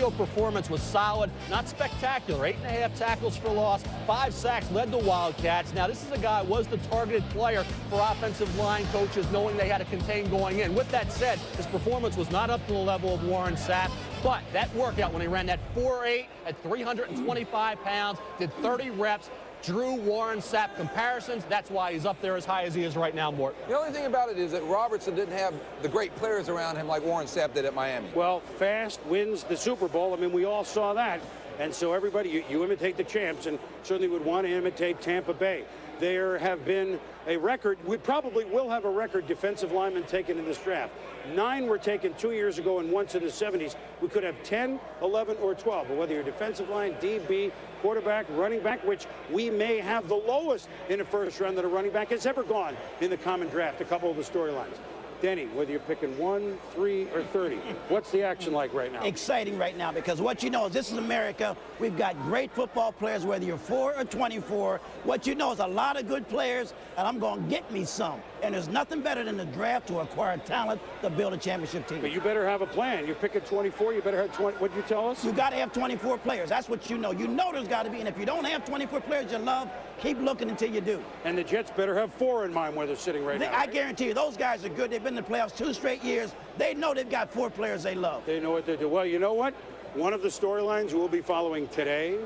initial performance was solid, not spectacular. 8.5 tackles for loss, 5 sacks, led the Wildcats. Now, this is a guy who was the targeted player for offensive line coaches, knowing they had to contain going in. With that said, his performance was not up to the level of Warren Sapp, but that workout when he ran that 4.8 at 325 pounds, did 30 reps, drew Warren Sapp comparisons. That's why he's up there as high as he is right now, Mort. The only thing about it is that Robertson didn't have the great players around him like Warren Sapp did at Miami. Well, fast wins the Super Bowl. I mean, we all saw that. And so everybody, you imitate the champs, and certainly would want to imitate Tampa Bay. There have been a record, we probably will have a record defensive lineman taken in this draft. 9 were taken 2 years ago and once in the 70s. We could have 10, 11, or 12. But whether you're defensive line, DB, quarterback, running back, which we may have the lowest in the first round that a running back has ever gone in the common draft, a couple of the storylines. Denny, whether you're picking 1, 3, or 30, what's the action like right now? Exciting right now, because what you know is this is America. We've got great football players, whether you're 4 or 24. What you know is a lot of good players, and I'm going to get me some. And there's nothing better than the draft to acquire talent to build a championship team. But you better have a plan. You're picking 24, you better have 20. What did you tell us? You got to have 24 players. That's what you know. You know there's got to be, and if you don't have 24 players you love, keep looking until you do. And the Jets better have 4 in mind where they're sitting right now. I guarantee you, those guys are good. They've been in the playoffs 2 straight years. They know they've got 4 players they love. They know what they do. Well, you know what? One of the storylines we'll be following today,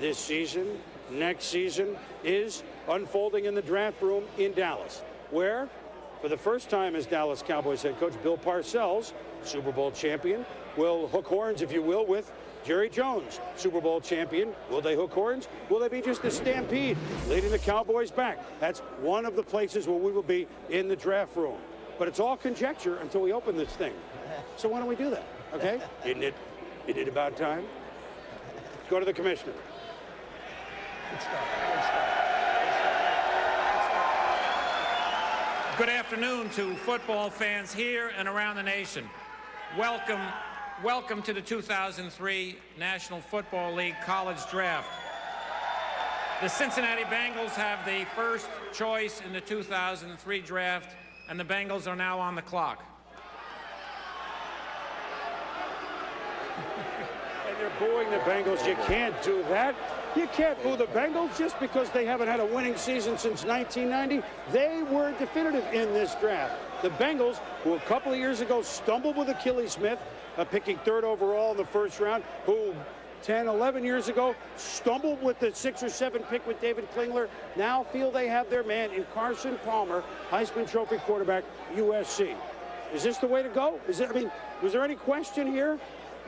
this season, next season, is unfolding in the draft room in Dallas, where, for the first time as Dallas Cowboys head coach, Bill Parcells, Super Bowl champion, will hook horns, if you will, with Jerry Jones, Super Bowl champion. Will they hook horns? Will they be just a stampede, leading the Cowboys back? That's one of the places where we will be in the draft room. But it's all conjecture until we open this thing. So why don't we do that, okay? Isn't it about time? Let's go to the commissioner. Good afternoon to football fans here and around the nation. Welcome to the 2003 National Football League College Draft. The Cincinnati Bengals have the first choice in the 2003 draft, and the Bengals are now on the clock. And they're booing the Bengals. You can't do that. You can't boo the Bengals just because they haven't had a winning season since 1990. They were definitive in this draft. The Bengals, who a couple of years ago stumbled with Achilles Smith, picking 3rd overall in the first round, who 10, 11 years ago stumbled with the 6 or 7 pick with David Klingler, now feel they have their man in Carson Palmer, Heisman Trophy quarterback, USC. Is this the way to go? Was there any question here?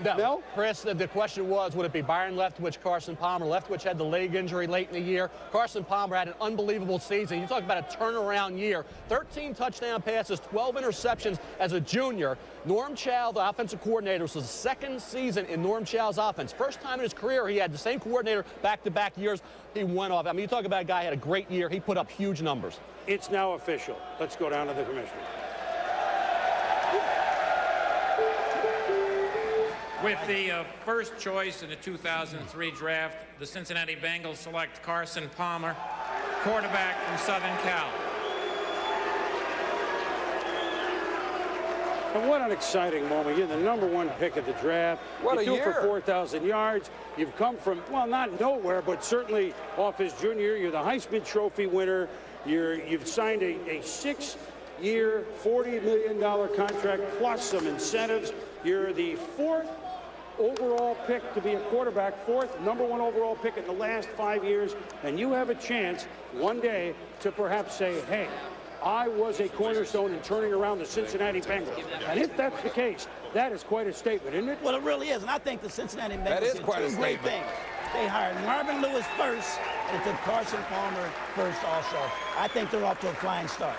No. Chris, the question was, would it be Byron Leftwich, Carson Palmer? Leftwich had the leg injury late in the year. Carson Palmer had an unbelievable season. You talk about a turnaround year. 13 touchdown passes, 12 interceptions as a junior. Norm Chow, the offensive coordinator, was his 2nd season in Norm Chow's offense. First time in his career he had the same coordinator back-to-back years. He went off. I mean, you talk about a guy who had a great year. He put up huge numbers. It's now official. Let's go down to the commissioner. With the first choice in the 2003 draft, the Cincinnati Bengals select Carson Palmer, quarterback from Southern Cal. And what an exciting moment. You're the #1 pick of the draft. What a year. You threw for 4,000 yards. You've come from, well, not nowhere, but certainly off his junior year. You're the Heisman Trophy winner. You've signed a 6-year, $40 million contract plus some incentives. You're the 4th overall pick to be a quarterback, 4th #1 overall pick in the last 5 years, and you have a chance one day to perhaps say, hey, I was a cornerstone in turning around the Cincinnati Bengals. And if that's the case, that is quite a statement, isn't it? Well, it really is, and I think the Cincinnati Bengals is did quite a 2 great statement. things. They hired Marvin Lewis first, and took Carson Palmer first also. I think they're off to a flying start.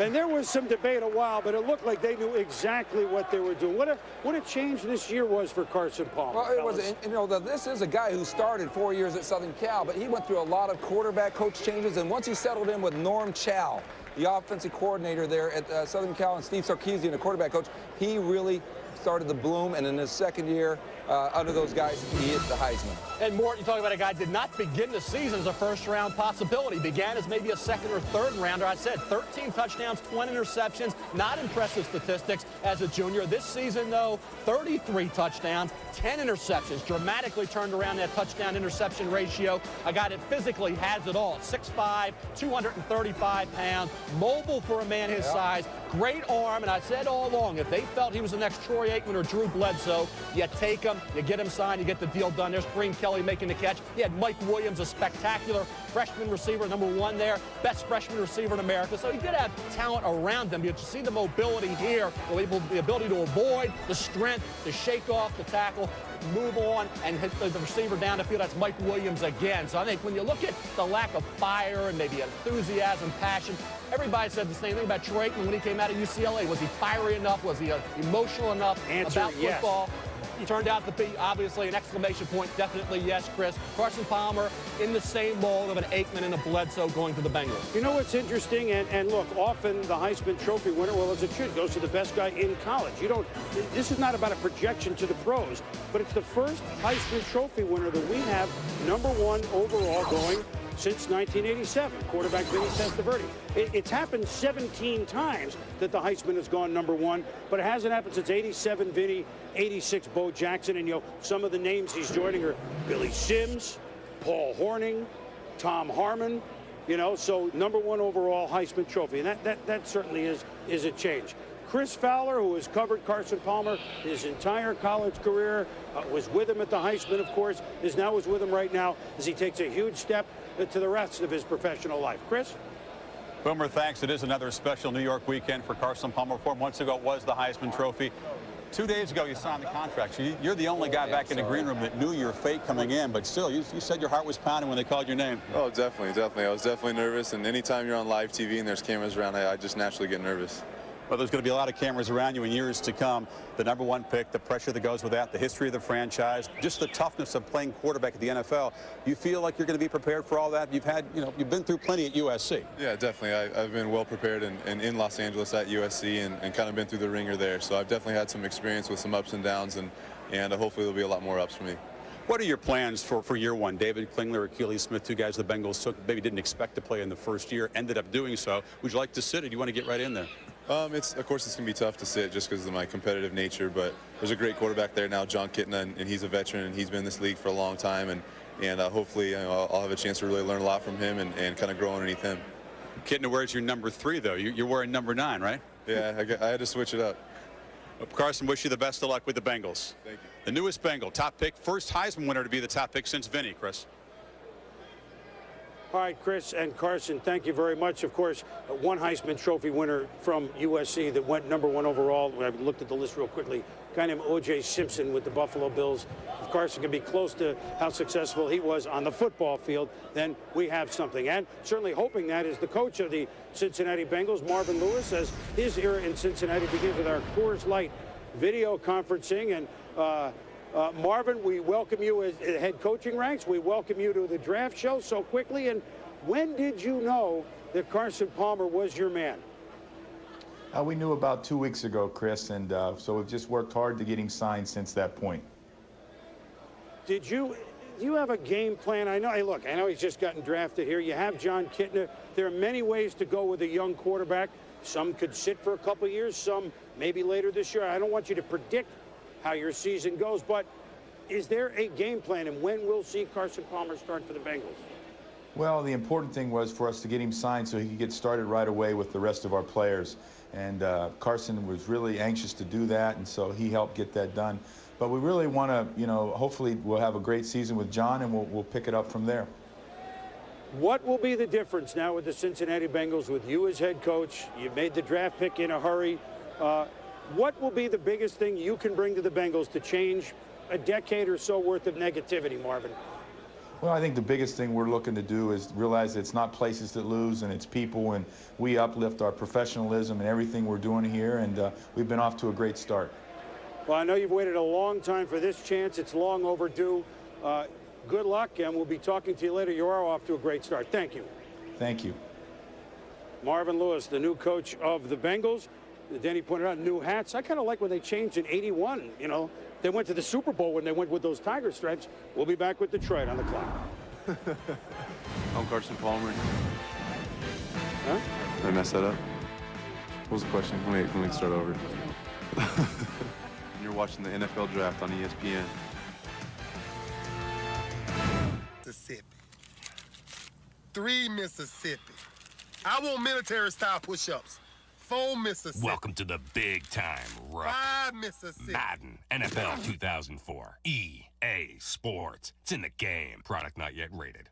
And there was some debate a while, but it looked like they knew exactly what they were doing. What a change this year was for Carson Palmer. Well, it was, you know, this is a guy who started 4 years at Southern Cal, but he went through a lot of quarterback coach changes, and once he settled in with Norm Chow, the offensive coordinator there at Southern Cal, and Steve Sarkisian, the quarterback coach, he really started to bloom, and in his second year under those guys, he is the Heisman. And Mort, you talk about a guy did not begin the season as a first-round possibility. Began as maybe a second or third rounder. I said 13 touchdowns, 20 interceptions. Not impressive statistics as a junior. This season, though, 33 touchdowns, 10 interceptions. Dramatically turned around that touchdown-interception ratio. A guy that physically has it all. 6'5", 235 pounds, mobile for a man his size. Great arm, and I said all along, if they felt he was the next Troy Aikman or Drew Bledsoe, you take him, you get him signed, you get the deal done. There's Green Kelly making the catch. He had Mike Williams, a spectacular freshman receiver, #1 there, best freshman receiver in America. So he did have talent around him. You see the mobility here, the ability to avoid, the strength, to shake off the tackle, move on, and hit the receiver down the field. That's Mike Williams again. So I think when you look at the lack of fire and maybe enthusiasm, passion, everybody said the same thing about Troy Aikman when he came out of UCLA. Was he fiery enough? Was he emotional enough about football? Yes. He turned out to be, obviously, an exclamation point. Definitely yes, Chris. Carson Palmer in the same mold of an Aikman and a Bledsoe going to the Bengals. You know what's interesting? And look, often the Heisman Trophy winner, well, as it should, goes to the best guy in college. This is not about a projection to the pros, but it's the first Heisman Trophy winner that we have #1 overall going since 1987, quarterback Vinny Testaverde. It's happened 17 times that the Heisman has gone #1, but it hasn't happened since 87 Vinny, 86 Bo Jackson, and some of the names he's joining are Billy Sims, Paul Hornung, Tom Harmon, so #1 overall Heisman Trophy, and that certainly is a change. Chris Fowler, who has covered Carson Palmer his entire college career, was with him at the Heisman, of course, is with him right now as he takes a huge step to the rest of his professional life. Chris? Boomer, thanks. It is another special New York weekend for Carson Palmer. 4 months ago, it was the Heisman Trophy. 2 days ago, you signed the contract. So you're the only guy back in the green room that knew your fate coming in, but still, you said your heart was pounding when they called your name. Oh, definitely. I was definitely nervous, and anytime you're on live TV and there's cameras around, I just naturally get nervous. Well, there's going to be a lot of cameras around you in years to come. The #1 pick, the pressure that goes with that, the history of the franchise, just the toughness of playing quarterback at the NFL. You feel like you're going to be prepared for all that? You've been through plenty at USC. Yeah, definitely. I've been well prepared and in Los Angeles at USC and kind of been through the ringer there. So I've definitely had some experience with some ups and downs, and hopefully there'll be a lot more ups for me. What are your plans for year one? David Klingler, Achilles Smith, 2 guys the Bengals took, maybe didn't expect to play in the first year, ended up doing so. Would you like to sit, or do you want to get right in there? Of course, it's going to be tough to sit just because of my competitive nature, but there's a great quarterback there now, John Kitna, and he's a veteran, and he's been in this league for a long time, and hopefully I'll have a chance to really learn a lot from him and kind of grow underneath him. Kitna wears your #3, though. You're wearing #9, right? Yeah, I had to switch it up. Well, Carson, wish you the best of luck with the Bengals. Thank you. The newest Bengal, top pick, first Heisman winner to be the top pick since Vinny, Chris. All right, Chris and Carson, thank you very much. Of course, one Heisman Trophy winner from USC that went #1 overall. I looked at the list real quickly. A guy named O.J. Simpson with the Buffalo Bills. If Carson can be close to how successful he was on the football field, then we have something. And certainly hoping that is the coach of the Cincinnati Bengals, Marvin Lewis, as his era in Cincinnati begins with our Coors Light video conferencing. And Marvin, we welcome you as head coaching ranks. We welcome you to the draft show so quickly. And when did you know that Carson Palmer was your man? We knew about 2 weeks ago, Chris, and so we've just worked hard to get him signed since that point. Do you have a game plan? I know he's just gotten drafted here. You have John Kitna. There are many ways to go with a young quarterback. Some could sit for a couple of years, some maybe later this year. I don't want you to predict how your season goes, but is there a game plan, and when we'll see Carson Palmer start for the Bengals? Well, the important thing was for us to get him signed so he could get started right away with the rest of our players. And Carson was really anxious to do that, and so he helped get that done. But we really want to, hopefully we'll have a great season with John, and we'll pick it up from there. What will be the difference now with the Cincinnati Bengals with you as head coach? You made the draft pick in a hurry. What will be the biggest thing you can bring to the Bengals to change a decade or so worth of negativity, Marvin? Well, I think the biggest thing we're looking to do is realize that it's not places that lose, and it's people, and we uplift our professionalism and everything we're doing here, and we've been off to a great start. Well, I know you've waited a long time for this chance. It's long overdue. Good luck, and we'll be talking to you later. You are off to a great start. Thank you. Thank you. Marvin Lewis, the new coach of the Bengals. Denny pointed out, new hats. I kind of like when they changed in '81. You know, they went to the Super Bowl when they went with those tiger stripes. We'll be back with Detroit on the clock. I'm Carson Palmer. Huh? Did I mess that up? What was the question? Let me start over. You're watching the NFL draft on ESPN. Mississippi. 3 Mississippi. I want military-style push-ups. 4 Mississippi. Welcome to the big time, Ruck. 5 Mississippi. Madden, NFL 2004, EA Sports. It's in the game. Product not yet rated.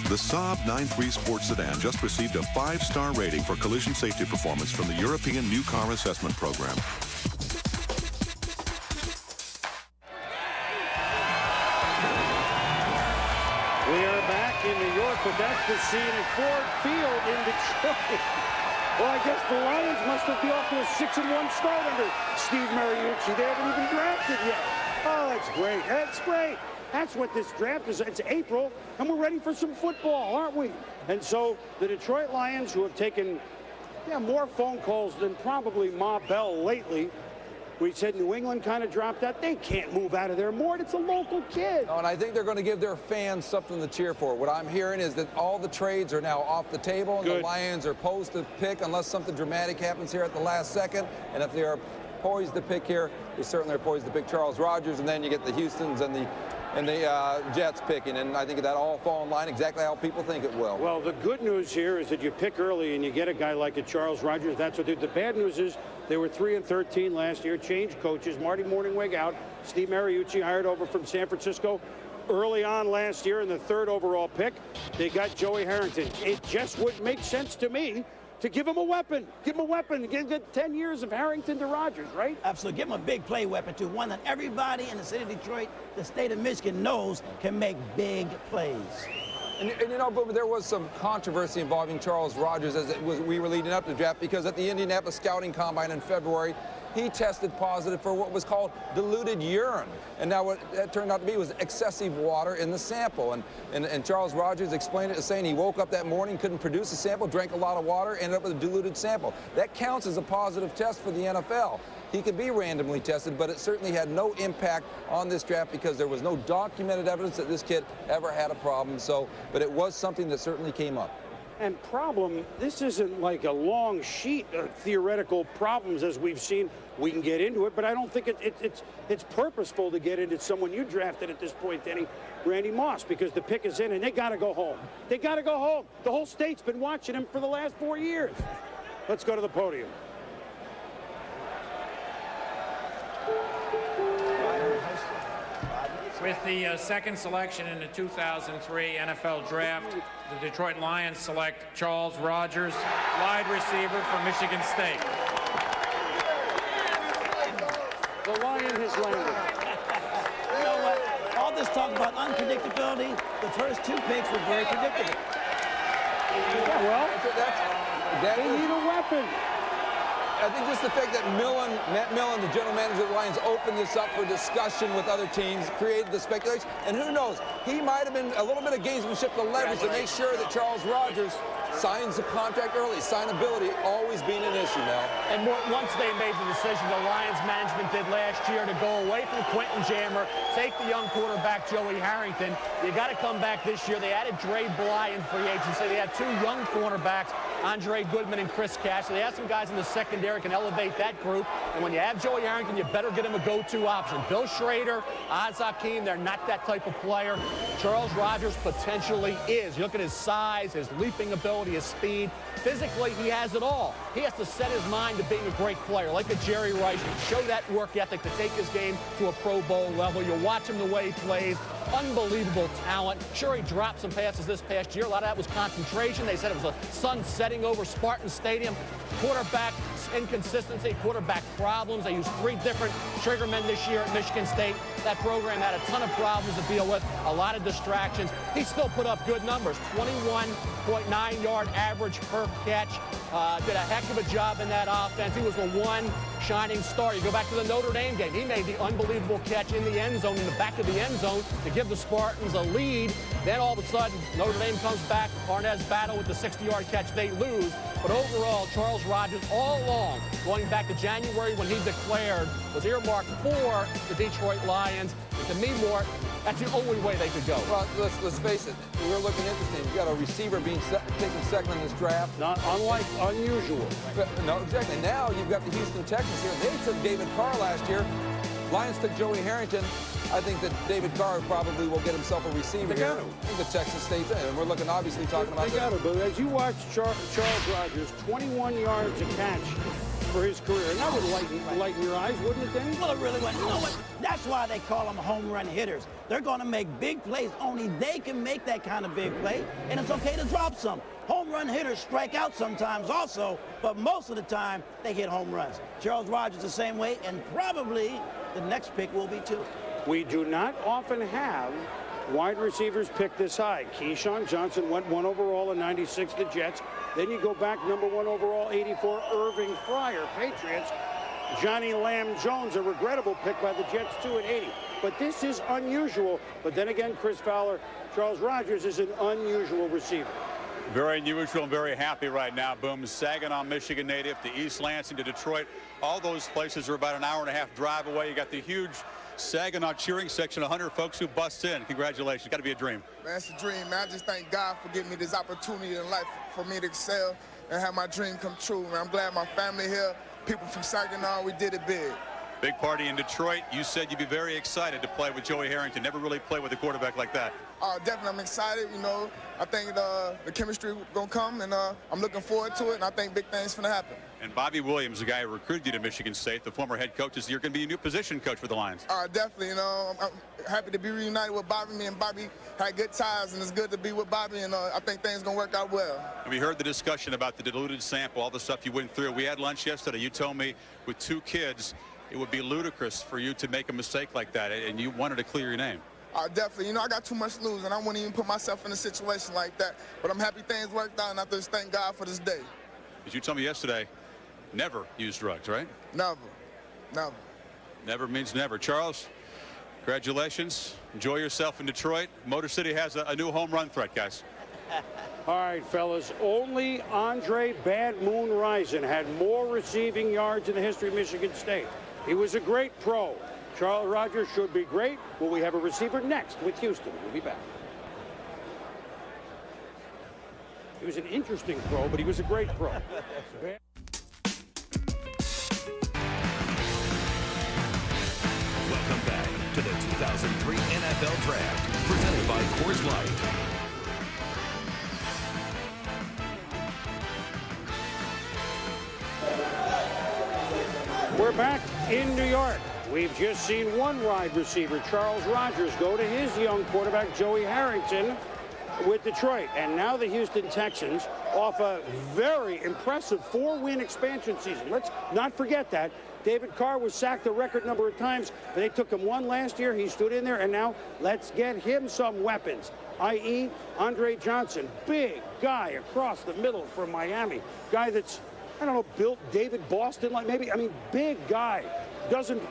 The Saab 9-3 Sports Sedan just received a 5-star rating for collision safety performance from the European New Car Assessment Program. We are back in New York, but that's the scene at Ford Field in Detroit. Well, I guess the Lions must have been off to a 6-1 start under Steve Mariucci. They haven't even drafted yet. Oh, that's great. That's great. That's what this draft is. It's April, and we're ready for some football, aren't we? And so the Detroit Lions, who have taken more phone calls than probably Ma Bell lately. We said New England kind of dropped out. They can't move out of there more. It's a local kid. Oh, and I think they're going to give their fans something to cheer for. What I'm hearing is that all the trades are now off the table, and the Lions are poised to pick unless something dramatic happens here at the last second. And if they are poised to pick here, they certainly are poised to pick Charles Rogers, and then you get the Houstons and the Jets picking, and I think that all fall in line exactly how people think it will. Well, the good news here is that you pick early and you get a guy like a Charles Rogers. That's what the bad news is. They were 3-13 last year, changed coaches. Marty Morningwig out. Steve Mariucci hired over from San Francisco early on last year in the 3rd overall pick. They got Joey Harrington. It just wouldn't make sense to me to give him a weapon. Give him a weapon. Get 10 years of Harrington to Rogers, right? Absolutely. Give him a big play weapon, too. One that everybody in the city of Detroit, the state of Michigan, knows can make big plays. And you know, but there was some controversy involving Charles Rogers as we were leading up to the draft, because at the Indianapolis Scouting Combine in February, he tested positive for what was called diluted urine. And now what that turned out to be was excessive water in the sample. And Charles Rogers explained it as saying he woke up that morning, couldn't produce a sample, drank a lot of water, ended up with a diluted sample. That counts as a positive test for the NFL. He could be randomly tested, but it certainly had no impact on this draft because there was no documented evidence that this kid ever had a problem. So, but it was something that certainly came up. And problem, this isn't like a long sheet of theoretical problems as we've seen. We can get into it, but I don't think it's purposeful to get into someone you drafted at this point, Denny, Randy Moss, because the pick is in and they got to go home. They got to go home. The whole state's been watching him for the last 4 years. Let's go to the podium. With the second selection in the 2003 NFL Draft, the Detroit Lions select Charles Rogers, wide receiver from Michigan State. The Lion has landed. You know what? All this talk about unpredictability, the first 2 picks were very predictable. Yeah, well, they need a weapon. I think just the fact that Matt Millen, the general manager of the Lions, opened this up for discussion with other teams, created the speculation. And who knows, he might have been a little bit of gamesmanship to leverage to make sure that Charles Rogers signs the contract early. Signability always being an issue now. And once they made the decision, the Lions management did last year to go away from Quentin Jammer, take the young quarterback Joey Harrington. You got to come back this year. They added Dre Bly in free agency. They had 2 young cornerbacks, Andre Goodman and Chris Cash. So they have some guys in the secondary can elevate that group. And when you have Joey Harrington, you better get him a go-to option. Bill Schrader, Oz Hakeem, they're not that type of player. Charles Rogers potentially is. You look at his size, his leaping ability, his speed. Physically, he has it all. He has to set his mind to being a great player, like a Jerry Rice, show that work ethic to take his game to a Pro Bowl level. You watch him the way he plays. Unbelievable talent. Sure, he dropped some passes this past year. A lot of that was concentration. They said it was a sun setting over Spartan Stadium. Quarterback inconsistency, quarterback problems. They used 3 different triggermen this year at Michigan State. That program had a ton of problems to deal with, a lot of distractions. He still put up good numbers, 21.9-yard average per catch. Did a heck of a job in that offense. He was the one shining star. You go back to the Notre Dame game. He made the unbelievable catch in the end zone, in the back of the end zone, to give the Spartans a lead. Then all of a sudden, Notre Dame comes back. Arnaz battle with the 60-yard catch. They lose. But overall, Charles Rogers, all along, going back to January when he declared, was earmarked for the Detroit Lions. And to me, Mort, that's the only way they could go. Well, let's face it. We're looking interesting. You've got a receiver being taken second in this draft. Not unlike unusual. No, exactly. Now you've got the Houston Texans here. They took David Carr last year. Lions took Joey Harrington. I think that David Carr probably will get himself a receiver here. I think the Texas State's in. And we're looking, obviously, talking about They got it, but as you watch Charles Rogers, 21 yards a catch for his career. And that would lighten your eyes, wouldn't it, Danny? Well, it really wouldn't. You know what? That's why they call them home run hitters. They're going to make big plays. Only they can make that kind of big play, and it's okay to drop some. Home run hitters strike out sometimes also, but most of the time they hit home runs. Charles Rogers the same way, and probably the next pick will be too. We do not often have wide receivers pick this high. Keyshawn Johnson went 1 overall in '96, the Jets. Then you go back, number 1 overall, '84, Irving Fryer, Patriots. Johnny Lamb Jones, a regrettable pick by the Jets, too, at 80. But this is unusual. But then again, Chris Fowler, Charles Rogers is an unusual receiver. Very unusual and very happy right now. Boom, Saginaw, Michigan native, to East Lansing, to Detroit. All those places are about an hour-and-a-half drive away. You got the huge Saginaw cheering section, 100 folks who bust in. Congratulations. Got to be a dream. Man, it's a dream, man. I just thank God for giving me this opportunity in life for me to excel and have my dream come true, man. I'm glad my family here, people from Saginaw, we did it big. Big party in Detroit. You said you'd be very excited to play with Joey Harrington. Never really played with a quarterback like that. Definitely, I'm excited. You know, I think the chemistry going to come, and I'm looking forward to it, and I think big things going to happen. And Bobby Williams, the guy who recruited you to Michigan State, the former head coach, is you're going to be a new position coach for the Lions. Definitely. You know, I'm happy to be reunited with Bobby. Me and Bobby had good ties, and it's good to be with Bobby, and I think things going to work out well. We heard the discussion about the diluted sample, all the stuff you went through. We had lunch yesterday. You told me with 2 kids, it would be ludicrous for you to make a mistake like that, and you wanted to clear your name. Definitely. You know, I got too much to lose, and I wouldn't even put myself in a situation like that. But I'm happy things worked out, and I just thank God for this day. As you told me yesterday, never use drugs, right? Never. Never. Never means never. Charles, congratulations. Enjoy yourself in Detroit. Motor City has a new home run threat, guys. All right, fellas. Only Andre Bad Moon Rison had more receiving yards in the history of Michigan State. He was a great pro. Charles Rogers should be great. Will we have a receiver next with Houston? We'll be back. He was an interesting pro, but he was a great pro. Welcome back to the 2003 NFL Draft, presented by Coors Light. We're back in New York. We've just seen one wide receiver, Charles Rogers, go to his young quarterback, Joey Harrington, with Detroit. And now the Houston Texans, off a very impressive 4-win expansion season. Let's not forget that. David Carr was sacked a record number of times, but they took him 1 last year. He stood in there, and now let's get him some weapons, i.e. Andre Johnson, big guy across the middle from Miami. Guy that's, I don't know, built David Boston like maybe. I mean, big guy.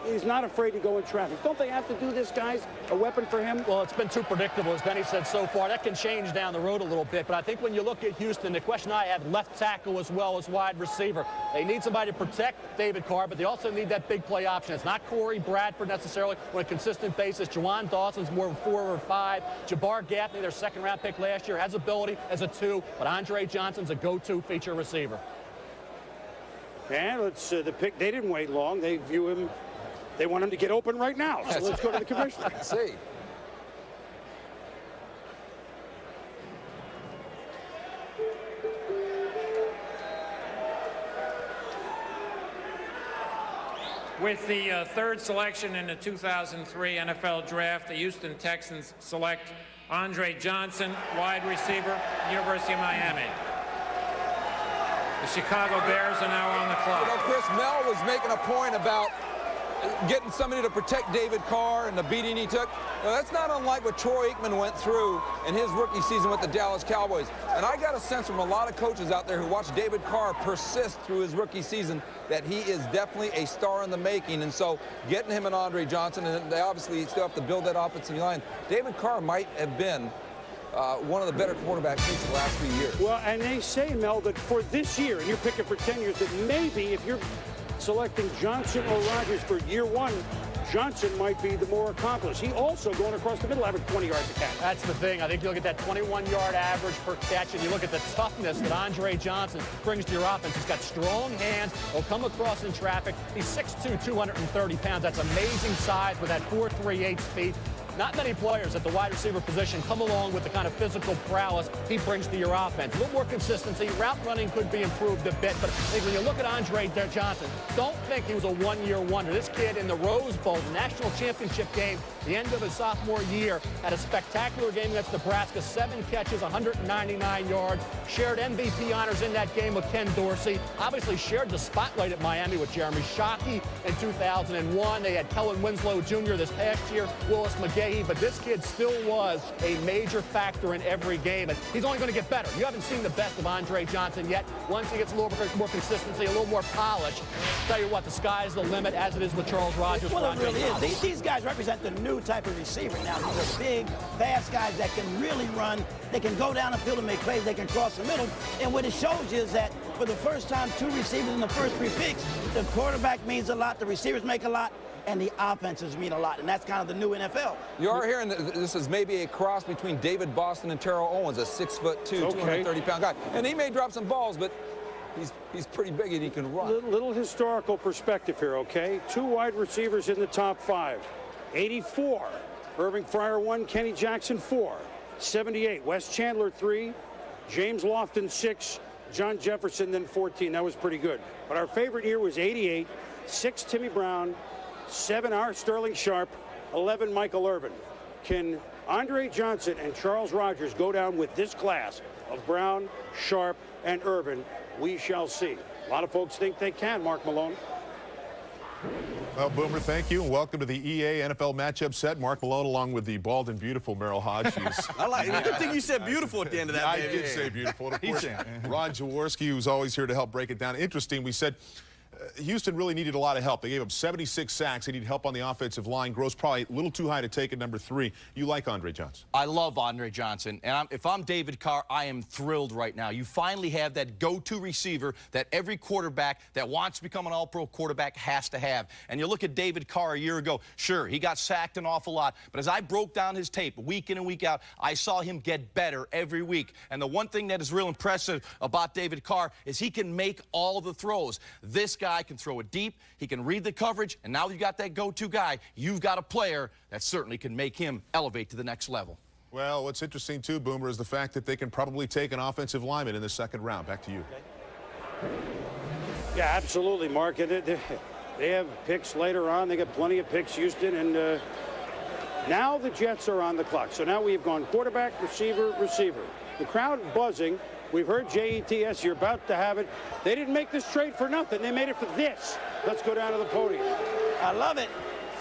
He's not afraid to go in traffic. Don't they have to do this, guys? A weapon for him? Well, it's been too predictable, as Benny said so far. That can change down the road a little bit. But I think when you look at Houston, the question I have, left tackle as well as wide receiver. They need somebody to protect David Carr, but they also need that big play option. It's not Corey Bradford necessarily on a consistent basis. Juwan Dawson's more of a 4 or 5. Jabbar Gaffney, their second-round pick last year, has ability as a 2. But Andre Johnson's a go-to feature receiver. And let's the pick. They didn't wait long. They view him. They want him to get open right now. So let's go to the commissioner. Let's see. With the third selection in the 2003 NFL Draft, the Houston Texans select Andre Johnson, wide receiver, University of Miami. The Chicago Bears are now on the clock. You know, Chris, Mel was making a point about getting somebody to protect David Carr and the beating he took. Now, that's not unlike what Troy Aikman went through in his rookie season with the Dallas Cowboys. And I got a sense from a lot of coaches out there who watched David Carr persist through his rookie season that he is definitely a star in the making. And so getting him and Andre Johnson, and they obviously still have to build that offensive line. David Carr might have been one of the better quarterbacks since the last few years. Well, and they say, Mel, that for this year, and you're picking for 10 years, that maybe if you're selecting Johnson or Rodgers for year one, Johnson might be the more accomplished. He also, going across the middle, averaged 20 yards a catch. That's the thing. I think you look at that 21-yard average per catch, and you look at the toughness that Andre Johnson brings to your offense. He's got strong hands. He'll come across in traffic. He's 6'2", 230 pounds. That's amazing size with that 4.38 speed. Not many players at the wide receiver position come along with the kind of physical prowess he brings to your offense. A little more consistency. Route running could be improved a bit, but I think when you look at Andre Johnson, don't think he was a one-year wonder. This kid in the Rose Bowl, the national championship game, the end of his sophomore year, had a spectacular game against Nebraska, 7 catches, 199 yards, shared MVP honors in that game with Ken Dorsey, obviously shared the spotlight at Miami with Jeremy Shockey in 2001. They had Kellen Winslow Jr. this past year, Willis McGahee, but this kid still was a major factor in every game, and he's only going to get better. You haven't seen the best of Andre Johnson yet. Once he gets a little more consistency, a little more polish, tell you what, the sky's the limit, as it is with Charles Rodgers. Well, it really is. These guys represent the new type of receiver now. These are big, fast guys that can really run. They can go down the field and make plays. They can cross the middle. And what it shows you is that for the first time, 2 receivers in the first 3 picks, the quarterback means a lot, the receivers make a lot, and the offenses mean a lot, and that's kind of the new NFL. You are hearing that this is maybe a cross between David Boston and Terrell Owens, a 6'2", 230-pound guy. And he may drop some balls, but he's pretty big and he can run. Little historical perspective here, okay? 2 wide receivers in the top 5. 84, Irving Fryer 1, Kenny Jackson 4. 78, Wes Chandler 3, James Lofton 6, John Jefferson then 14. That was pretty good. But our favorite year was 88, 6 Timmy Brown, 7 R. Sterling Sharp, 11 Michael Irvin. Can Andre Johnson and Charles Rodgers go down with this class of Brown, Sharp, and Irvin? We shall see. A lot of folks think they can, Mark Malone. Well, Boomer, thank you, and welcome to the EA NFL matchup set. Mark Malone along with the bald and beautiful Merrill Hodge. I like it. Good thing you said beautiful at the end of that. I did say beautiful. And of course, Ron Jaworski, who's always here to help break it down. Interesting, we said Houston really needed a lot of help. They gave up 76 sacks. They need help on the offensive line. Gross probably a little too high to take at number 3. You like Andre Johnson? I love Andre Johnson. And if I'm David Carr, I am thrilled right now. You finally have that go-to receiver that every quarterback that wants to become an all-pro quarterback has to have. And you look at David Carr a year ago. Sure, he got sacked an awful lot. But as I broke down his tape week in and week out, I saw him get better every week. And the one thing that is real impressive about David Carr is he can make all the throws. This guy can throw it deep, he can read the coverage, and now you've got that go-to guy. You've got a player that certainly can make him elevate to the next level. Well, what's interesting, too, Boomer, is the fact that they can probably take an offensive lineman in the 2nd round. Back to you. Yeah, absolutely, Mark. They have picks later on. They got plenty of picks, Houston, and now the Jets are on the clock. So now we've gone quarterback, receiver, receiver. The crowd buzzing. We've heard JETS, you're about to have it. They didn't make this trade for nothing. They made it for this. Let's go down to the podium. I love it.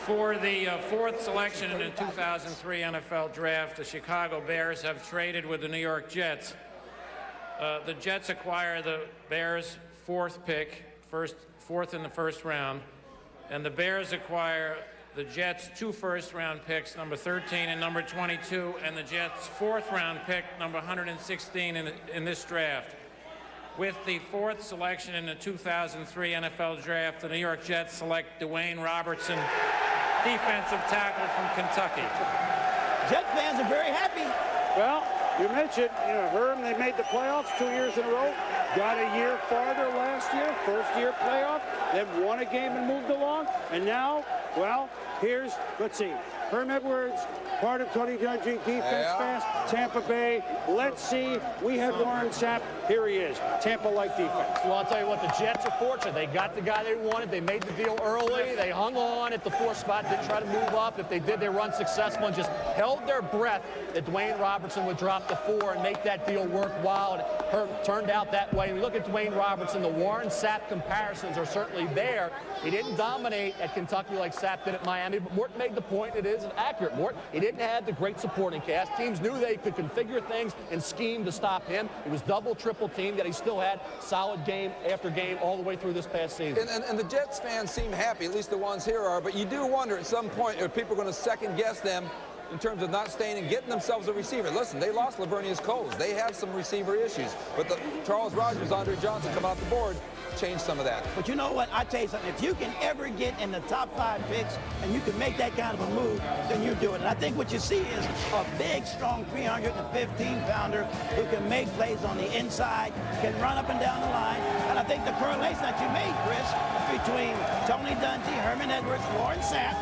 For the 4th selection in the 2003 NFL Draft, the Chicago Bears have traded with the New York Jets. The Jets acquire the Bears' 4th pick, 4th in the 1st round, and the Bears acquire the Jets' 2 first-round picks, number 13 and number 22, and the Jets' 4th-round pick, number 116 in this draft. With the 4th selection in the 2003 NFL Draft, the New York Jets select Dwayne Robertson, defensive tackle from Kentucky. Jet fans are very happy. Well, you mentioned, Herm, they made the playoffs 2 years in a row, got a year farther last year, first-year playoff, then won a game and moved along, and now, well, let's see, Herm Edwards, part of Tony Dungy, defense fast, Tampa Bay. Let's see. We had Warren Sapp. Here he is. Tampa-like defense. Well, I'll tell you what, the Jets are fortunate. They got the guy they wanted. They made the deal early. They hung on at the 4 spot, didn't try to move up. If they did, they were unsuccessful and just held their breath that Dwayne Robertson would drop the 4 and make that deal worthwhile. It turned out that way. We look at Dwayne Robertson. The Warren Sapp comparisons are certainly there. He didn't dominate at Kentucky like Sapp did at Miami, but Mort made the point. It is accurate, Mort. He didn't have the great supporting cast. Teams knew they could configure things and scheme to stop him. He was double, triple teamed, yet he still had solid game after game all the way through this past season. And the Jets fans seem happy, at least the ones here are, but you do wonder at some point if people are going to second guess them in terms of not staying and getting themselves a receiver. Listen, they lost Lavernius Coles. They have some receiver issues. But the Charles Rogers, Andre Johnson coming off the board changed some of that. But you know what? I tell you something. If you can ever get in the top 5 picks and you can make that kind of a move, then you do it. And I think what you see is a big, strong 315-pounder who can make plays on the inside, can run up and down the line. And I think the correlation that you made, Chris, between Tony Dungy, Herman Edwards, Warren Sapp,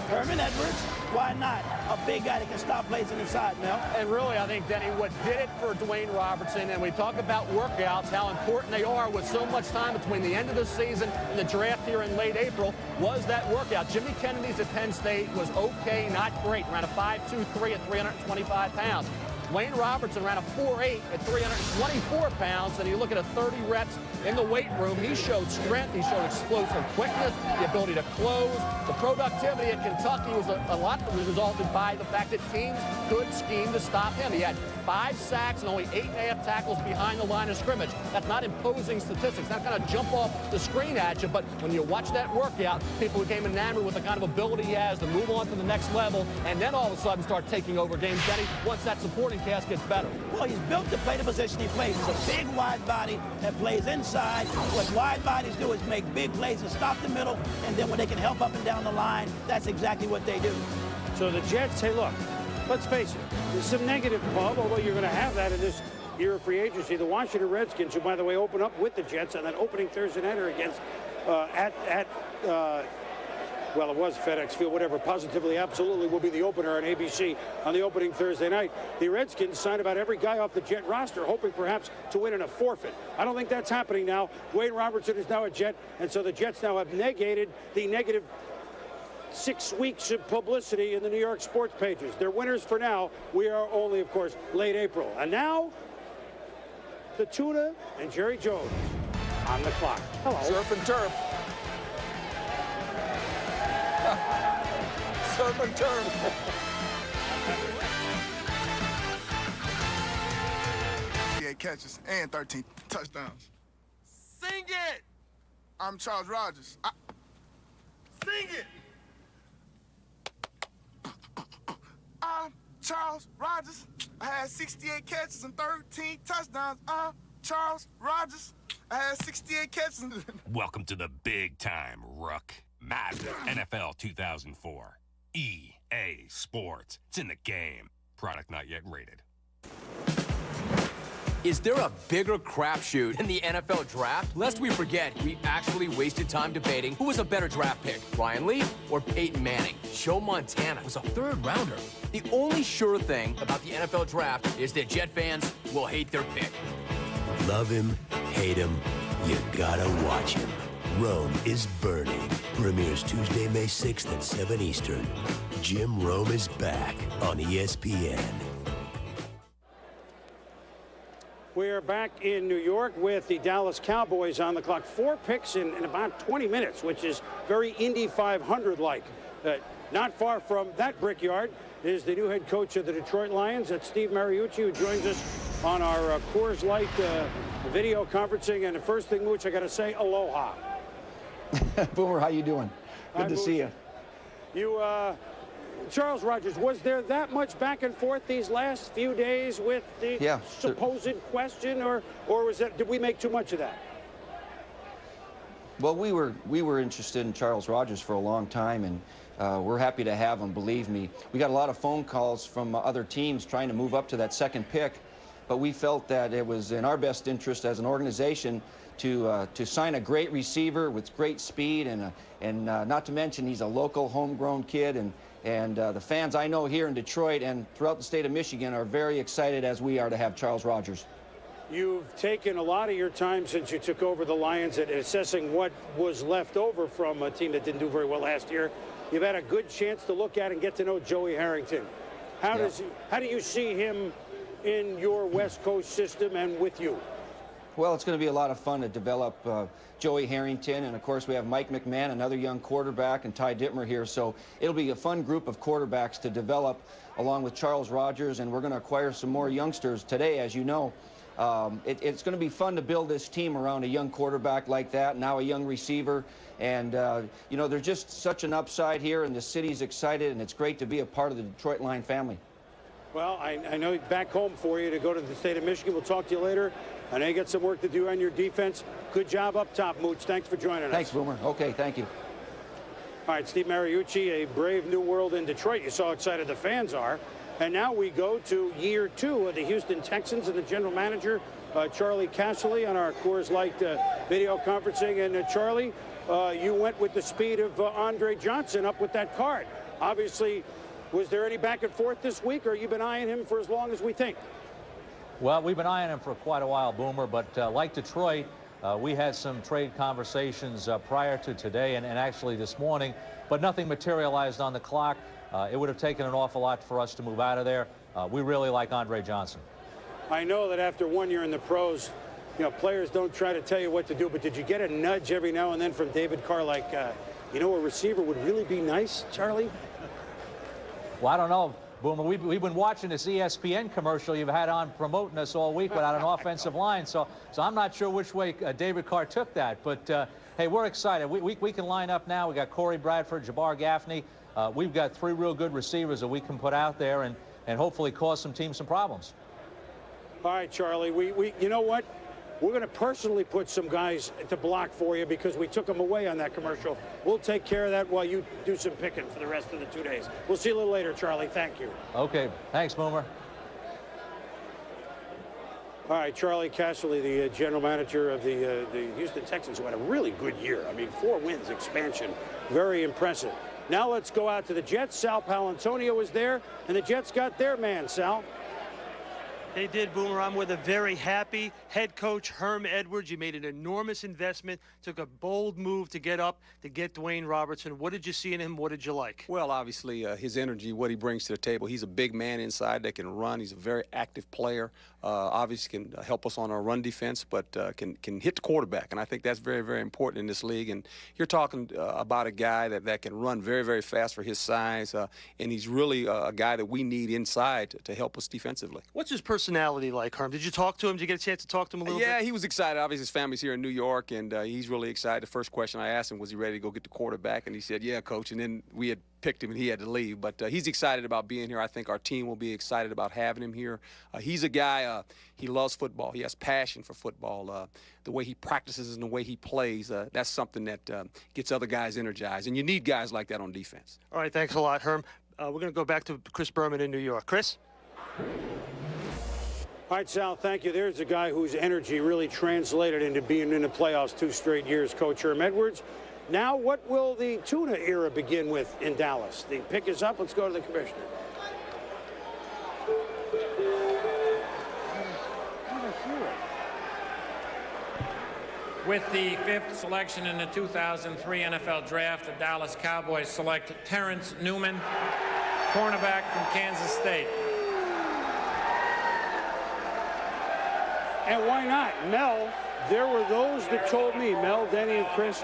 Herman Edwards, why not? A big guy that can stop plays on the side, Mel. And really, I think, Denny, what did it for Dwayne Robertson, and we talk about workouts, how important they are with so much time between the end of the season and the draft here in late April, was that workout. Jimmy Kennedy's at Penn State was okay, not great. Ran a 5.23 at 325 pounds. Dwayne Robertson ran a 4.8 at 324 pounds, and you look at a 30 reps in the weight room. He showed strength, he showed explosive quickness, the ability to close. The productivity at Kentucky was a lot resulted by the fact that teams could scheme to stop him. He had 5 sacks and only 8.5 tackles behind the line of scrimmage. That's not imposing statistics. That's going to jump off the screen at you, but when you watch that workout, people became enamored with the kind of ability he has to move on to the next level and then all of a sudden start taking over games, Denny, once that supporting cast gets better. Well, he's built to play the position he plays. He's a big wide body that plays inside. What wide bodies do is make big plays and stop the middle, and then when they can help up and down the line, that's exactly what they do. So the Jets say, look, let's face it, there's some negative pub, although you're going to have that in this year of free agency. The Washington Redskins, who, by the way, open up with the Jets on that opening Thursday nighter against well, it was FedEx Field, whatever, positively, absolutely will be the opener on ABC on the opening Thursday night. The Redskins signed about every guy off the Jet roster, hoping perhaps to win in a forfeit. I don't think that's happening now. Dwayne Robertson is now a Jet, and so the Jets now have negated the negative 6 weeks of publicity in the New York sports pages. They're winners for now. We are only, of course, late April. And now, the Tuna and Jerry Jones on the clock. Hello. Surf and turf. Surf and turf. 8 catches and 13 touchdowns. Sing it! I'm Charles Rogers. Sing it! I'm Charles Rogers. I had 68 catches and 13 touchdowns. I'm Charles Rogers. I had 68 catches. Welcome to the big time, Rook. Madden NFL 2004. EA Sports. It's in the game. Product not yet rated. Is there a bigger crapshoot in the NFL draft? Lest we forget, we actually wasted time debating who was a better draft pick, Ryan Leaf or Peyton Manning. Joe Montana was a 3rd rounder. The only sure thing about the NFL draft is that Jet fans will hate their pick. Love him, hate him, you gotta watch him. Rome is Burning. Premieres Tuesday, May 6th at 7 Eastern. Jim Rome is back on ESPN. We are back in New York with the Dallas Cowboys on the clock. 4 picks in about 20 minutes, which is very Indy 500-like. Not far from that brickyard is the new head coach of the Detroit Lions. That's Steve Mariucci, who joins us on our Coors Light video conferencing. And the first thing, Mooch, I got to say, aloha. Boomer, how you doing? Good to see you. Charles Rogers, was there that much back and forth these last few days with the supposed question, or was that, did we make too much of that? Well, we were interested in Charles Rogers for a long time, and we're happy to have him, believe me. We got a lot of phone calls from other teams trying to move up to that 2nd pick, but we felt that it was in our best interest as an organization to sign a great receiver with great speed, and not to mention he's a local homegrown kid, and And the fans I know here in Detroit and throughout the state of Michigan are very excited, as we are, to have Charles Rogers. You've taken a lot of your time since you took over the Lions at assessing what was left over from a team that didn't do very well last year. You've had a good chance to look at and get to know Joey Harrington. How do you see him in your West Coast system and with you? Well, it's going to be a lot of fun to develop Joey Harrington, and of course we have Mike McMahon, another young quarterback, and Ty Dittmer here. So it'll be a fun group of quarterbacks to develop along with Charles Rogers, and we're going to acquire some more youngsters today, as you know. It's going to be fun to build this team around a young quarterback like that, now a young receiver. And, you know, there's just such an upside here, and the city's excited, and it's great to be a part of the Detroit Lion family. Well, I know back home for you to go to the state of Michigan. We'll talk to you later. I know you got some work to do on your defense. Good job up top, Mooch. Thanks for joining us. Thanks, Boomer. Okay, thank you. All right, Steve Mariucci, a brave new world in Detroit. You saw how excited the fans are. And now we go to year 2 of the Houston Texans and the general manager, Charlie Casserly, on our Coors Light video conferencing. And Charlie, you went with the speed of Andre Johnson up with that card. Obviously, was there any back and forth this week, or you've been eyeing him for as long as we think? Well, we've been eyeing him for quite a while, Boomer, but like Detroit, we had some trade conversations prior to today and actually this morning, but nothing materialized on the clock. It would have taken an awful lot for us to move out of there. We really like Andre Johnson. I know that after 1 year in the pros, you know, players don't try to tell you what to do, but did you get a nudge every now and then from David Carr like, you know, a receiver would really be nice, Charlie? Well, I don't know, Boomer. We've been watching this ESPN commercial you've had on promoting us all week without an offensive line, so I'm not sure which way David Carr took that. But, hey, we're excited. We can line up now. We got Corey Bradford, Jabbar Gaffney. We've got 3 real good receivers that we can put out there and hopefully cause some teams some problems. All right, Charlie, you know what? We're going to personally put some guys to block for you because we took them away on that commercial. We'll take care of that while you do some picking for the rest of the 2 days. We'll see you a little later, Charlie. Thank you. Okay. Thanks, Boomer. All right, Charlie Casserly, the general manager of the Houston Texans, who had a really good year. I mean, 4 wins, expansion. Very impressive. Now let's go out to the Jets. Sal Paolantonio was there, and the Jets got their man, Sal. They did, Boomer. I'm with a very happy head coach, Herm Edwards. You made an enormous investment, took a bold move to get up, to get Dwayne Robertson. What did you see in him? What did you like? Well, obviously, his energy, what he brings to the table. He's a big man inside that can run. He's a very active player. Obviously can help us on our run defense, but can hit the quarterback. And I think that's very, very important in this league. And you're talking about a guy that can run very, very fast for his size. And he's really a guy that we need inside to help us defensively. What's his personality like, Herm? Did you talk to him? Did you get a chance to talk to him a little bit? Yeah, he was excited. Obviously, his family's here in New York, and he's really excited. The first question I asked him, was he ready to go get the quarterback? And he said, yeah, coach. And then we had picked him, and he had to leave. But he's excited about being here. I think our team will be excited about having him here. He's a guy, he loves football. He has passion for football. The way he practices and the way he plays, that's something that gets other guys energized. And you need guys like that on defense. All right, thanks a lot, Herm. We're going to go back to Chris Berman in New York. Chris? All right, Sal, thank you. There's a guy whose energy really translated into being in the playoffs 2 straight years, Coach Herm Edwards. Now, what will the tuna era begin with in Dallas? The pick is up. Let's go to the commissioner. With the 5th selection in the 2003 NFL Draft, the Dallas Cowboys select Terrence Newman, cornerback from Kansas State. And why not? Mel, there were those that told me, Mel, Denny, and Chris,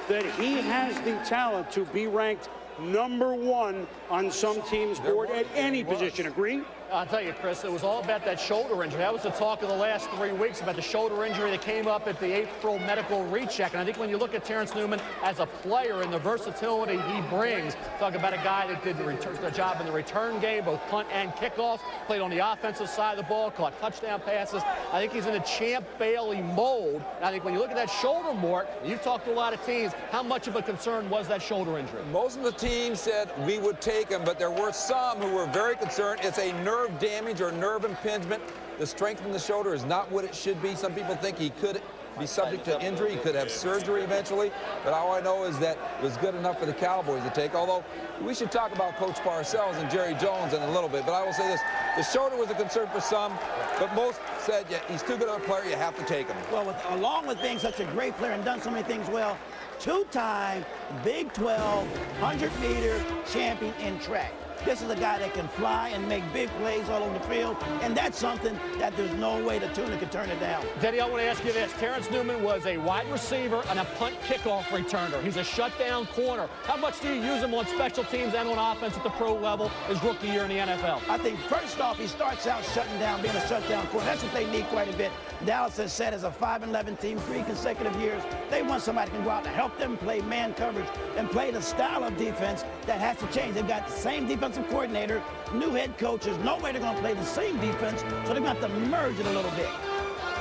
that he has the talent to be ranked #1 on some team's board at any position. Agree? I'll tell you, Chris, it was all about that shoulder injury. That was the talk of the last 3 weeks, about the shoulder injury that came up at the April medical recheck. And I think when you look at Terrence Newman as a player and the versatility he brings, talk about a guy that did the job in the return game, both punt and kickoff, played on the offensive side of the ball, caught touchdown passes. I think he's in the Champ Bailey mold. And I think when you look at that shoulder, Mort, you've talked to a lot of teams, how much of a concern was that shoulder injury? Most of the teams said we would take him, but there were some who were very concerned. It's a nerve damage or nerve impingement. The strength in the shoulder is not what it should be. Some people think he could be subject to injury. He could have surgery eventually. But all I know is that it was good enough for the Cowboys to take. Although we should talk about Coach Parcells and Jerry Jones in a little bit. But I will say this. The shoulder was a concern for some, but most said, yeah, he's too good of a player, you have to take him. Well, along with being such a great player and done so many things well, two-time Big 12 100-meter champion in track. This is a guy that can fly and make big plays all over the field, and that's something that there's no way the tuner could turn it down. Denny, I want to ask you this. Terrence Newman was a wide receiver and a punt kickoff returner. He's a shutdown corner. How much do you use him on special teams and on offense at the pro level his rookie year in the NFL? I think, first off, he starts out shutting down, being a shutdown corner. That's what they need quite a bit. Dallas has said as a 5-11 team, 3 consecutive years, they want somebody who can go out and help them play man coverage and play the style of defense that has to change. They've got the same defensive coordinator, new head coaches, no way they're going to play the same defense, so they're going to have to merge it a little bit.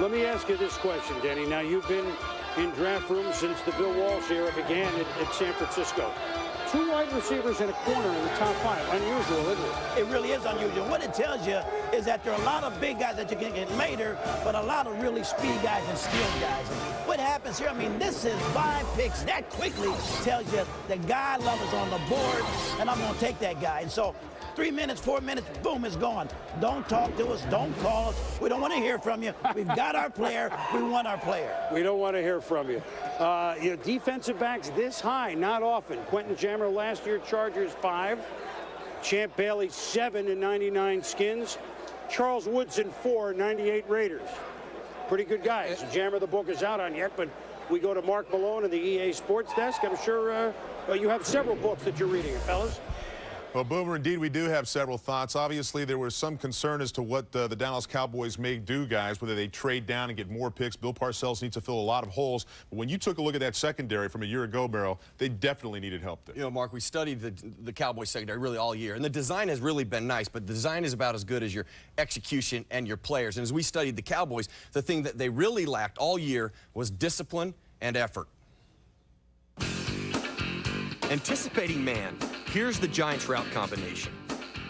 Let me ask you this question, Denny. Now, you've been in draft rooms since the Bill Walsh era began at San Francisco. 2 wide receivers and a corner in the top 5. Unusual, isn't it? It really is unusual. What it tells you is that there are a lot of big guys that you can get later, but a lot of really speed guys and skilled guys. What happens here, I mean, this is 5 picks. That quickly tells you the guy love is on the board, and I'm going to take that guy. And so 3 minutes, 4 minutes, boom, it's gone. Don't talk to us. Don't call us. We don't want to hear from you. We've got our player. We want our player. We don't want to hear from you. You know, defensive backs this high, not often. Quentin Jammer last year, Chargers 5. Champ Bailey 7 in 99 Skins. Charles Woodson 4, 98 Raiders. Pretty good guys. Jammer, the book is out on yet, but we go to Mark Malone and the EA Sports Desk. I'm sure you have several books that you're reading, fellas. Well, Boomer, indeed, we do have several thoughts. Obviously, there was some concern as to what the Dallas Cowboys may do, guys, whether they trade down and get more picks. Bill Parcells needs to fill a lot of holes. But when you took a look at that secondary from a year ago, Barrow, they definitely needed help there. You know, Mark, we studied the Cowboys secondary really all year, and the design has really been nice, but the design is about as good as your execution and your players. And as we studied the Cowboys, the thing that they really lacked all year was discipline and effort. Anticipating man, here's the Giants route combination.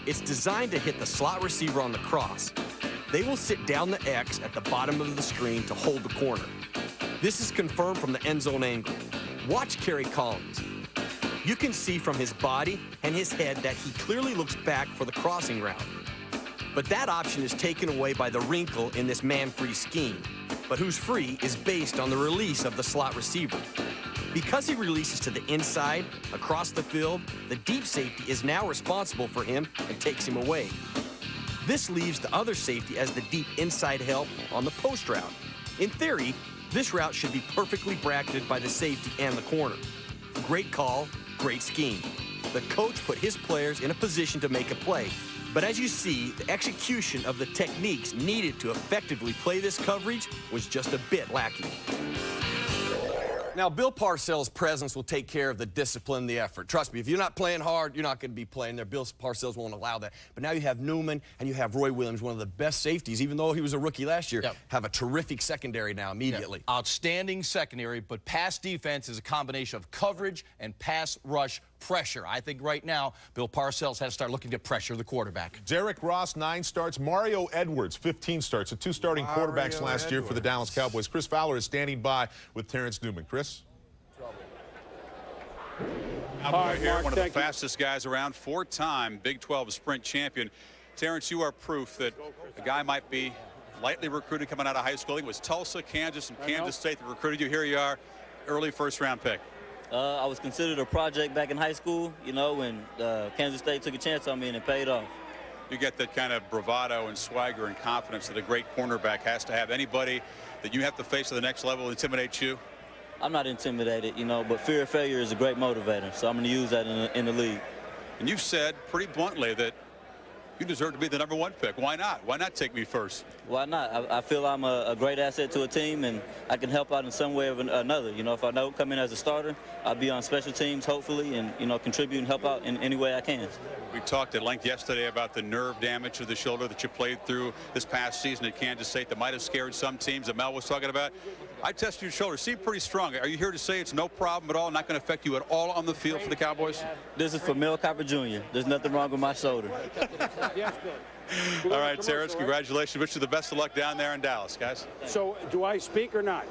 It's designed to hit the slot receiver on the cross. They will sit down the X at the bottom of the screen to hold the corner. This is confirmed from the end zone angle. Watch Kerry Collins. You can see from his body and his head that he clearly looks back for the crossing route. But that option is taken away by the wrinkle in this man-free scheme. But who's free is based on the release of the slot receiver. Because he releases to the inside, across the field, the deep safety is now responsible for him and takes him away. This leaves the other safety as the deep inside help on the post route. In theory, this route should be perfectly bracketed by the safety and the corner. Great call, great scheme. The coach put his players in a position to make a play. But as you see, the execution of the techniques needed to effectively play this coverage was just a bit lacking. Now, Bill Parcells' presence will take care of the discipline, the effort. Trust me, if you're not playing hard, you're not going to be playing there. Bill Parcells won't allow that. But now you have Newman and you have Roy Williams, one of the best safeties, even though he was a rookie last year, have a terrific secondary now immediately. Outstanding secondary, but pass defense is a combination of coverage and pass rush pressure. I think right now, Bill Parcells has to start looking to pressure the quarterback. Derek Ross, 9 starts. Mario Edwards, 15 starts. The 2 starting quarterbacks last year for the Dallas Cowboys. Chris Fowler is standing by with Terrence Newman. Chris? Now here, one of the fastest guys around, 4-time Big 12 sprint champion. Terrence, you are proof that a guy might be lightly recruited coming out of high school. I think it was Tulsa, Kansas, and Kansas State that recruited you. Here you are, early first-round pick. I was considered a project back in high school, you know, when Kansas State took a chance on me and it paid off. You get that kind of bravado and swagger and confidence that a great cornerback has to have. Anybody that you have to face at the next level intimidate you? I'm not intimidated, you know, but fear of failure is a great motivator, so I'm going to use that in the league. And you've said pretty bluntly that you deserve to be the #1 pick. Why not? Why not take me first? Why not? I feel I'm a great asset to a team, and I can help out in some way or another. You know, if I don't come in as a starter, I'll be on special teams, hopefully, and, you know, contribute and help out in any way I can. We talked at length yesterday about the nerve damage to the shoulder that you played through this past season at Kansas State that might have scared some teams that Mel was talking about. I tested your shoulder. Seemed pretty strong. Are you here to say it's no problem at all, not going to affect you at all on the field for the Cowboys? This is for Mel Kiper Jr. There's nothing wrong with my shoulder. All right, Terrence, congratulations. Wish you the best of luck down there in Dallas, guys. So, do I speak or not?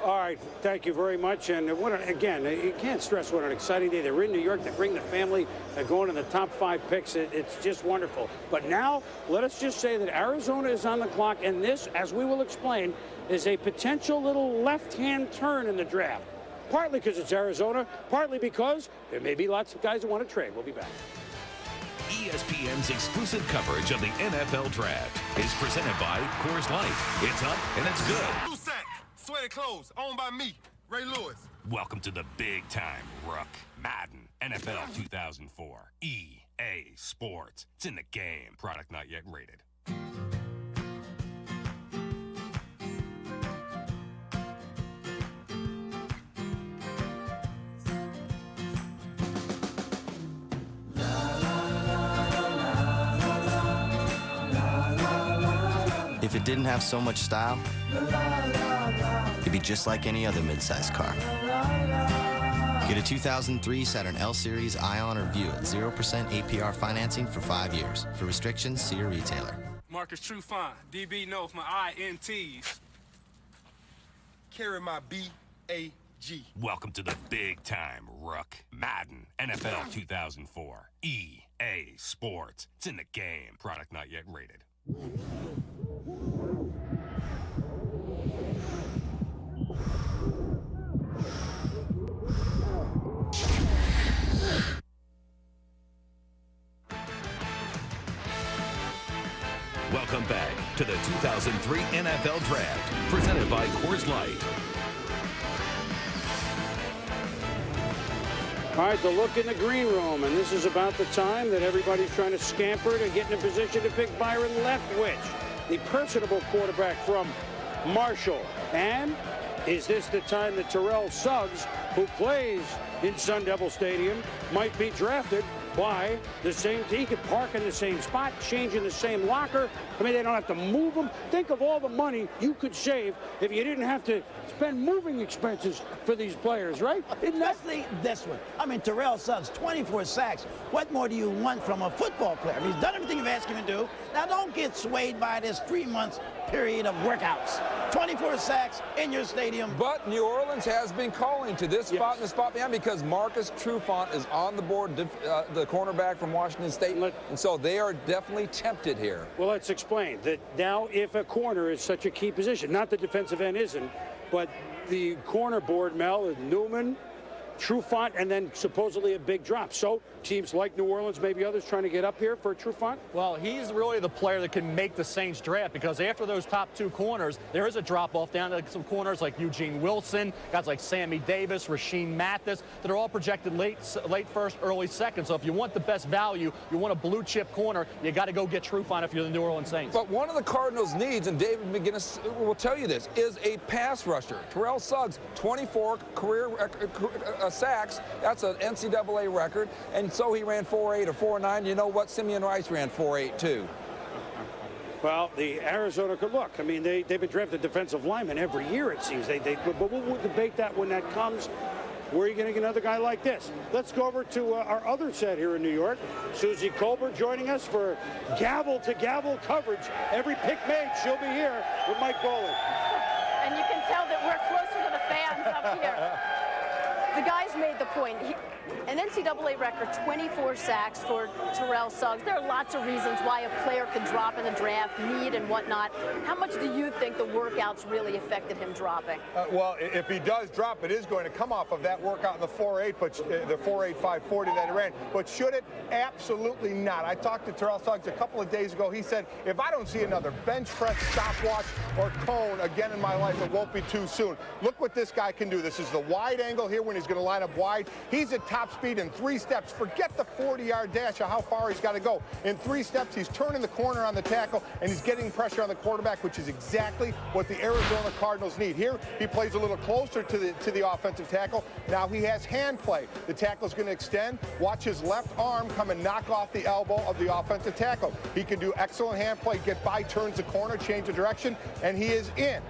All right, thank you very much. And again, you can't stress what an exciting day. They're in New York. They bring the family. They're going in the top 5 picks. It's just wonderful. But now, let us just say that Arizona is on the clock, and this, as we will explain, is a potential little left-hand turn in the draft. Partly because it's Arizona, partly because there may be lots of guys who want to trade. We'll be back. ESPN's exclusive coverage of the NFL Draft is presented by Coors Light. It's up and it's good. Sweaty clothes, owned by me, Ray Lewis. Welcome to the big time, Rook. Madden, NFL 2004. EA Sports. It's in the game. Product not yet rated. If it didn't have so much style, it'd be just like any other midsize car. Get a 2003 Saturn L Series Ion or View at 0% APR financing for 5 years. For restrictions, see your retailer. Marcus Trufant, DB North, my INTs. Carry my B-A-G. Welcome to the big time, Rook. Madden, NFL 2004. EA Sports. It's in the game. Product not yet rated. Welcome back to the 2003 NFL Draft, presented by Coors Light. All right, the look in the green room, and this is about the time that everybody's trying to scamper to get in a position to pick Byron Leftwich, the personable quarterback from Marshall. And is this the time that Terrell Suggs, who plays in Sun Devil Stadium, might be drafted by the same team? He could park in the same spot, change in the same locker. I mean, they don't have to move him. Think of all the money you could save if you didn't have to spend moving expenses for these players, right? Especially this one. I mean, Terrell Suggs, 24 sacks. What more do you want from a football player? I mean, he's done everything you've asked him to do. Now, don't get swayed by this 3 months period of workouts. 24 sacks in your stadium. But New Orleans has been calling to this spot and the spot behind because Marcus Trufant is on the board, the cornerback from Washington State, and so they are definitely tempted here. Well, let's explain that now if a corner is such a key position, not the defensive end isn't, but the corner board, Mel, is Newman, Trufant, and then supposedly a big drop. So teams like New Orleans, maybe others trying to get up here for Trufant? Well, he's really the player that can make the Saints draft because after those top 2 corners, there is a drop-off down to some corners like Eugene Wilson, guys like Sammy Davis, Rasheem Mathis, that are all projected late first, early second. So if you want the best value, you want a blue-chip corner, you got to go get Trufant if you're the New Orleans Saints. But one of the Cardinals' needs, and David McGinnis will tell you this, is a pass rusher. Terrell Suggs, 24 career sacks. That's an NCAA record. And so he ran 4.8 or 4.9. You know what? Simeon Rice ran 4.8 too. Well, the Arizona could look. I mean, they've been drafting defensive linemen every year, it seems. But we'll debate that when that comes. Where are you going to get another guy like this? Let's go over to our other set here in New York. Susie Colbert joining us for gavel-to-gavel coverage. Every pick made, she'll be here with Mike Boland. And you can tell that we're closer to the fans up here. The guys made the point. An NCAA record, 24 sacks for Terrell Suggs. There are lots of reasons why a player could drop in the draft, need and whatnot. How much do you think the workouts really affected him dropping? Well, if he does drop, it is going to come off of that workout in the 4.8, but the 4.8 540 that he ran. But should it? Absolutely not. I talked to Terrell Suggs a couple of days ago. He said, if I don't see another bench press, stopwatch, or cone again in my life, it won't be too soon. Look what this guy can do. This is the wide angle here when he's going to line up wide. He's at top speed in 3 steps. Forget the 40-yard dash or how far he's got to go. In 3 steps, he's turning the corner on the tackle, and he's getting pressure on the quarterback, which is exactly what the Arizona Cardinals need. Here, he plays a little closer to the offensive tackle. Now he has hand play. The tackle's going to extend. Watch his left arm come and knock off the elbow of the offensive tackle. He can do excellent hand play, get by, turns the corner, change the direction, and he is in.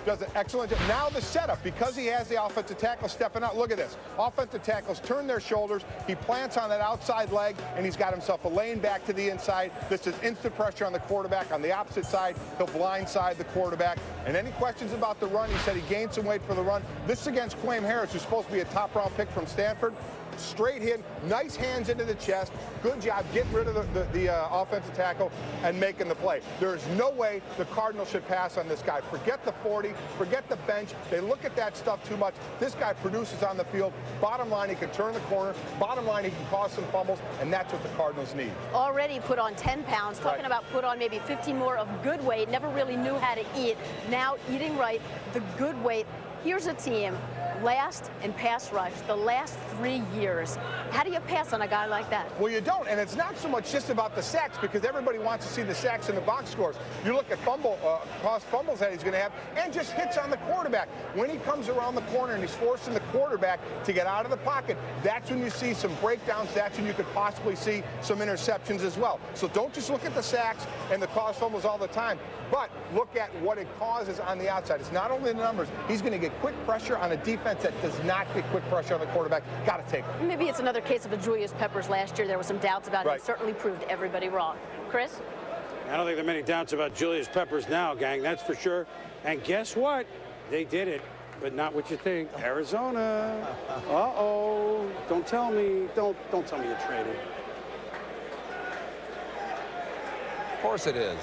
does an excellent job. Now the setup, because he has the offensive tackle stepping out. Look at this. Offensive tackles turn their shoulders. He plants on that outside leg, and he's got himself a lane back to the inside. This is instant pressure on the quarterback. On the opposite side, he'll blindside the quarterback. And any questions about the run, he said he gained some weight for the run. This is against Quam Harris, who's supposed to be a top-round pick from Stanford. Straight hit, nice hands into the chest. Good job getting rid of the offensive tackle and making the play. There is no way the Cardinals should pass on this guy. Forget the 40, forget the bench. They look at that stuff too much. This guy produces on the field. Bottom line, he can turn the corner. Bottom line, he can cause some fumbles, and that's what the Cardinals need. Already put on 10 pounds, talking about put on maybe 15 more of good weight, never really knew how to eat. Now eating right, the good weight. Here's a team last in pass rush the last 3 years. How do you pass on a guy like that? Well, you don't, and it's not so much just about the sacks, because everybody wants to see the sacks in the box scores. You look at cost fumbles that he's going to have, and just hits on the quarterback. When he comes around the corner and he's forcing the quarterback to get out of the pocket, that's when you see some breakdowns. That's when you could possibly see some interceptions as well. So don't just look at the sacks and the cost fumbles all the time, but look at what it causes on the outside. It's not only the numbers. He's going to get quick pressure on a defense that does not get quick pressure on the quarterback. Got to take it. Maybe it's another case of the Julius Peppers last year. There were some doubts about it. He certainly proved everybody wrong. Chris? I don't think there are many doubts about Julius Peppers now, gang. That's for sure. And guess what? They did it, but not what you think. Arizona. Uh-oh. Don't tell me. Don't tell me you're traded. Of course it is.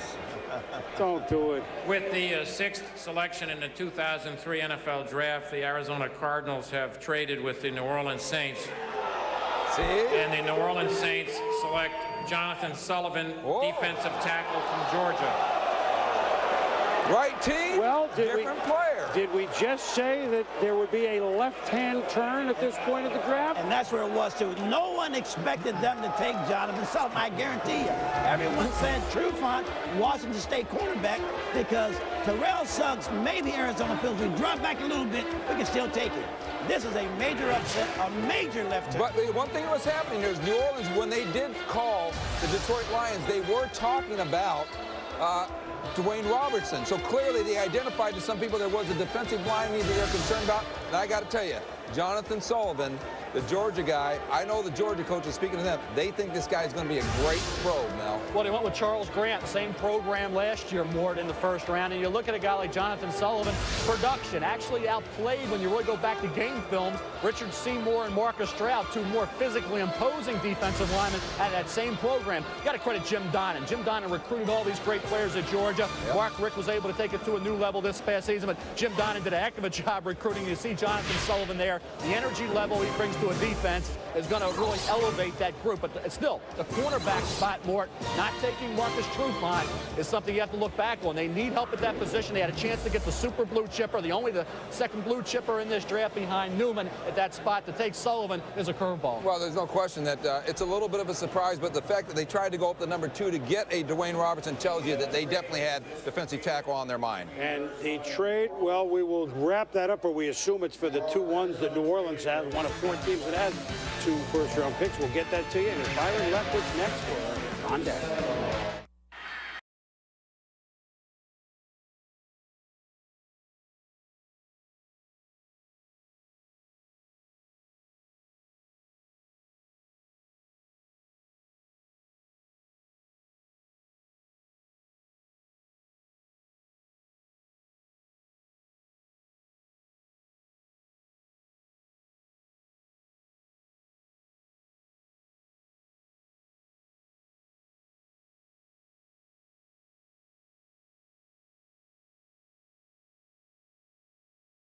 Don't do it. With the 6th selection in the 2003 NFL Draft, the Arizona Cardinals have traded with the New Orleans Saints. See? And the New Orleans Saints select Jonathan Sullivan, defensive tackle from Georgia. Right team, well, different player. Did we just say that there would be a left-hand turn at this point of the draft? And that's where it was, too. No one expected them to take Jonathan Sullivan, I guarantee you. Everyone said Trufant, Washington State quarterback, because Terrell Suggs, maybe Arizona feels we drop back a little bit, we can still take it. This is a major upset, a major left turn. But the one thing that was happening here is New Orleans, when they did call the Detroit Lions, they were talking about Dwayne Robertson. So clearly they identified to some people there was a defensive line need that they're concerned about. And I got to tell you, Jonathan Sullivan, the Georgia guy, I know the Georgia coaches, speaking to them, they think this guy's going to be a great pro, Mel. Well, they went with Charles Grant, same program last year, Mort, in the first round. And you look at a guy like Jonathan Sullivan, production actually outplayed when you really go back to game films. Richard Seymour and Marcus Stroud, two more physically imposing defensive linemen at that same program. You got to credit Jim Donnan. Jim Donnan recruited all these great players at Georgia. Yep. Mark Richt was able to take it to a new level this past season, but Jim Donnan did a heck of a job recruiting. You see Jonathan Sullivan there. The energy level he brings to a defense is going to really elevate that group. But still, the cornerback spot, Mort, not taking Marcus Trufant is something you have to look back on. They need help at that position. They had a chance to get the super blue chipper, the second blue chipper in this draft behind Newman at that spot. To take Sullivan is a curveball. Well, there's no question that it's a little bit of a surprise, but the fact that they tried to go up to number 2 to get a Dwayne Robertson tells you that they definitely had defensive tackle on their mind. And the trade, well, we will wrap that up, or we assume it's for the 2 ones that New Orleans has, one of 4 teams that has 2 first-round picks. We'll get that to you. And Byron Leftwich next for On Deck.